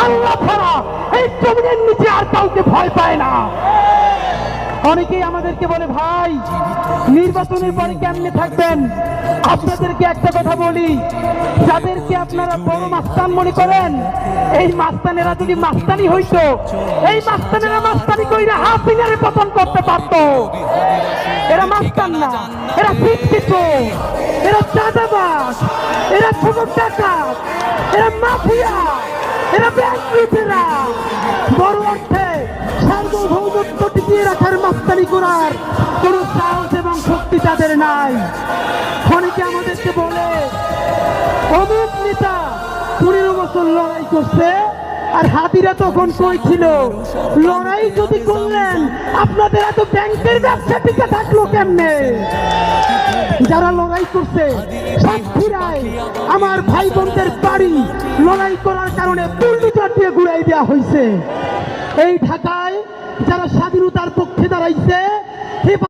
আল্লাহ ছাড়া এই জমিনের নিচে আর কাউকে ভয় পায় না। অনেকেই আমাদেরকে বলে, ভাই নির্বাচনের পরে কেমনে থাকবেন? আপনাদেরকে একটা কথা বলি, যাদেরকে আপনারা বড় মাস্তান মনে করেন, এই মাস্তানেরা যদি মাস্তানি হইতো, এই মাস্তানেরা মাস্তানি কইরা হাসিনারে পতন করতে পারতো। এরা মাস্তান না, এরা শিক্ষিত, এরা চাঁদাবাজ, এরা ছোট ডাকাত, এরা মাফিয়া, এরা ব্যাংক লুটেরা। বড় অর্থে সার্বভৌমত্ব টিকিয়ে রাখার মাস্তানি করার কোন সাহস এবং শক্তি তাদের নাই। অনেকে আমাদেরকে বলে, অমুক নেতা 15 বছর লড়াই করছে, আর হাতিরা তখন কই ছিল? লড়াই যদি করলেন, আপনাদের এত ব্যাংকের ব্যবসা টিকে থাকলো কেমনে? যারা লড়াই করছে সাতক্ষীরায় আমার ভাই বোনদের বাড়ি লড়াই করার কারণে বুলডোজার দিয়ে ঘুরাই দেওয়া হয়েছে। এই ঢাকায় যারা স্বাধীনতার পক্ষে দাঁড়াইছে